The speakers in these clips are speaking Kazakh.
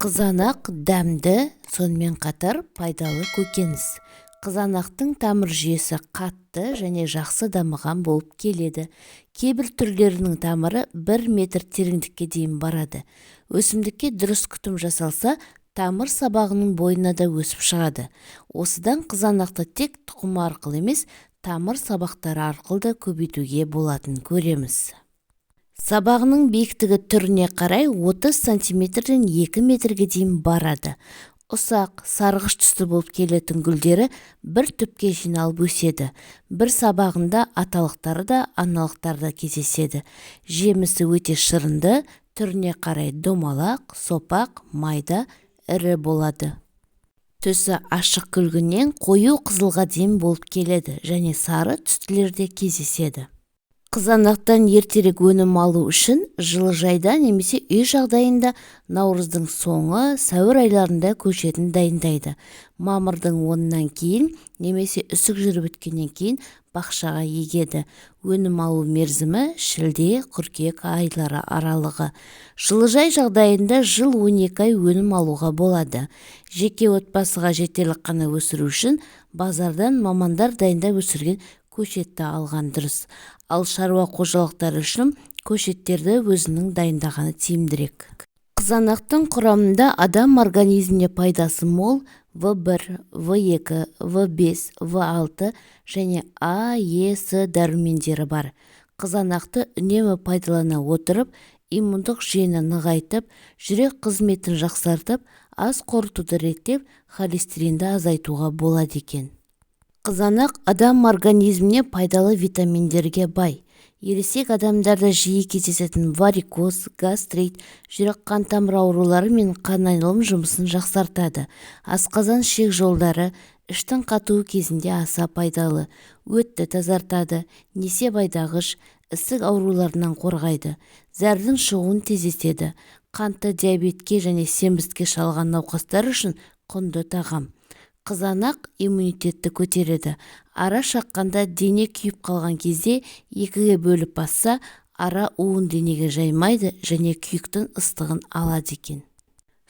Қызанақ дәмді, сонымен қатар пайдалы көкөніс. Қызанақтың тамыр жүйесі қатты және жақсы дамыған болып келеді. Кейбір түрлерінің тамыры 1 метр тереңдікке дейін барады. Өсімдікке дұрыс күтім жасалса, тамыр сабағының бойына да өсіп шығады. Осыдан қызанақты тек тұқымы арқылы емес, тамыр сабақтары арқылы да көбейтуге болатынын көреміз. Сабағының биіктігі түріне қарай 30 сантиметрден 2 метрге дейін барады. Ұсақ, сарғыш түсті болып келетін гүлдері бір түпке жиналып өседі. Бір сабағында аталықтары да, аналықтары да кездеседі. Жемісі өте шырынды, түріне қарай домалақ, сопақ, майда, ірі болады. Түсі ашық күлгіннен қою қызылға дейін болып келеді және сары түстілерде кездеседі. Қызанақтан ертерек өнім алу үшін жылыжайда немесе үй жағдайында наурыздың соңы, сәуір айларында көшетін дайындайды. Мамырдың 10-нан кейін немесе үсік жүріп өткеннен кейін бақшаға егеді. Өнім алу мерзімі шілде, қыркүйек айлары аралығы. Жылыжай жағдайында жыл 12 ай өнім алуға болады. Жеке отбасыға жетерлік қана өсіру үшін базардан мамандар дайындап өсірген көшетті алған дұрыс. Ал шаруа қожалықтары үшін көшеттерді өзінің дайындағаны тиімдірек. Қызанақтың құрамында адам организміне пайдасы мол В1, В2, В5, В6 және А, Е, С дәрумендері бар. Қызанақты үнемі пайдалана отырып, иммундық жүйені нығайтып, жүрек қызметін жақсартып, ас қорытуды реттеп, холестеринді азайтуға болады екен. Қызанақ адам организміне пайдалы витаминдерге бай. Ересек адамдарда жиі кездесетін варикоз, гастрит, жүрек қан тамыр аурулары мен қан айналым жұмысын жақсартады. Асқазан ішек жолдары іштің қатуы кезінде аса пайдалы. Өтті тазартады, несеп айдағыш, ісік ауруларынан қорғайды. Зәрдің шығуын тездетеді. Қанты диабетке және семіздікке шалған науқастар үшін құнды тағам. Қызанақ иммунитетті көтереді. Ара шаққанда дене күйіп қалған кезде екіге бөліп басса, ара уын денеге жаймайды және күйіктің ыстығын алады екен.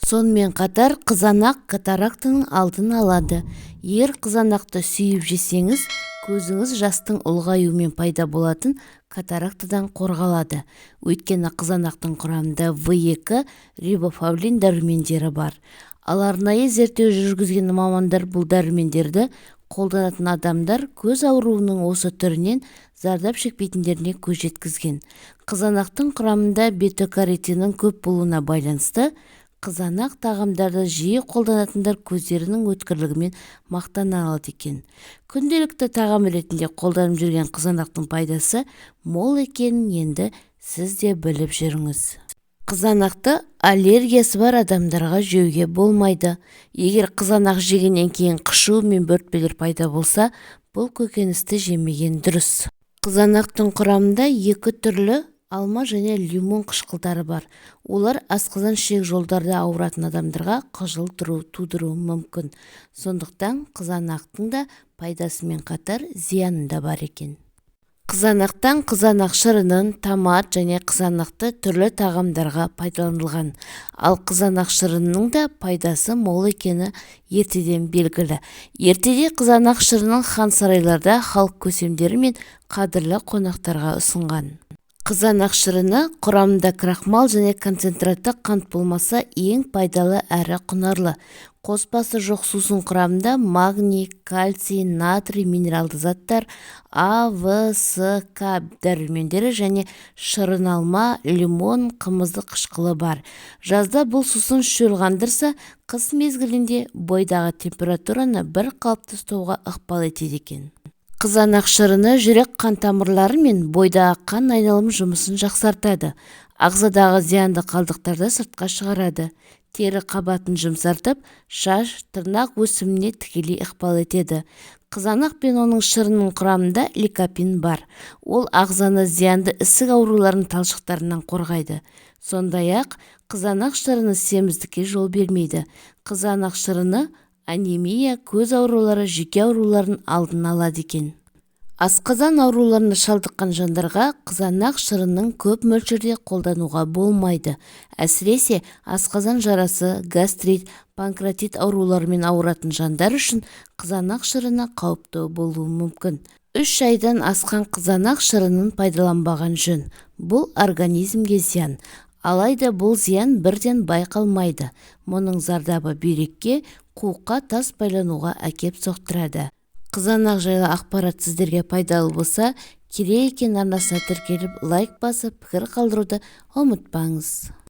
Сонымен қатар қызанақ катарактының алдын алады. Егер қызанақты сүйіп жесеңіз, көзіңіз жастың ұлғаюымен пайда болатын катарактадан қорғалады. Өйткені қызанақтың құрамында В2 рибофлавин дәрумендері бар. Ал арнайы зерттеу жүргізген мамандар бұл дәрумендерді қолданатын адамдар көз ауруының осы түрінен зардап шекпейтіндеріне көз жеткізген. Қызанақтың құрамында бета-каротиннің көп болуына байланысты, қызанақ тағамдарды жиі қолданатындар көздерінің өткірлігімен мақтана алады екен. Күнделікті тағам ретінде қолданып жүрген қызанақтың пайдасы мол екенін енді сіз де біліп жүріңіз. Қызанақты аллергиясы бар адамдарға жеуге болмайды. Егер қызанақ жегеннен кейін қышу мен бөртпелер пайда болса, бұл көкөністі жемеген дұрыс. Қызанақтың құрамында 2 түрлі алма және лимон қышқылдары бар. Олар асқазан ішек жолдарда ауыратын адамдарға қыжыл тудыруы мүмкін. Сондықтан қызанақтың да пайдасымен қатар зияны да бар екен. Қызанақтан қызанақ шырынын, томат және қызанақты түрлі тағамдарға пайдаланылған. Ал қызанақ шырынының да пайдасы мол екені ертеден белгілі. Ертеде қызанақ шырынын хан сарайларда халық көсемдері мен қадірлі қонақтарға ұсынған. Қызанақ шырыны құрамында крахмал және концентратты қант болмаса ең пайдалы әрі құнарлы. Қоспасы жоқ сусын құрамында магний, кальций, натрий минералды заттар, А, В, С, К дәрумендері және шырын алма, лимон, қымызды қышқылы бар. Жазда бұл сусын шөл қандырса, қыс мезгілінде бойдағы температураны бір қалыпты ұстауға ықпал етеді екен. Қызанақ шырыны жүрек қан тамырлары мен бойдағы қан айналым жұмысын жақсартады. Ағзадағы зиянды қалдықтарды сыртқа шығарады. Тері қабатын жұмсартып, шаш, тырнақ өсіміне тікелей ықпал етеді. Қызанақ пен оның шырынының құрамында ликопин бар. Ол ағзаны зиянды ісік ауруларын талшықтарынан қорғайды. Сондай-ақ, қызанақ шырыны семіздікке жол бермейді. Қызанақ шырыны анемия, көз аурулары, жүйке ауруларын алдын алады екен. Асқазан ауруларына шалдыққан жандарға қызанақ шырынын көп мөлшерде қолдануға болмайды. Әсіресе асқазан жарасы, гастрит, панкреатит ауруларымен ауыратын жандар үшін қызанақ шырыны қауіпті болуы мүмкін. 3 айдан асқан қызанақ шырынын пайдаланбаған жөн. Бұл организмге зиян. Алайда бұл зиян бірден байқалмайды. Мұның зардабы бүйрекке, қуыққа тас байлануға әкеп соқтырады. Қызанақ жайлы ақпарат сіздерге пайдалы болса, Керей екен арнасына тіркеліп лайк басып, пікір қалдыруды ұмытпаңыз.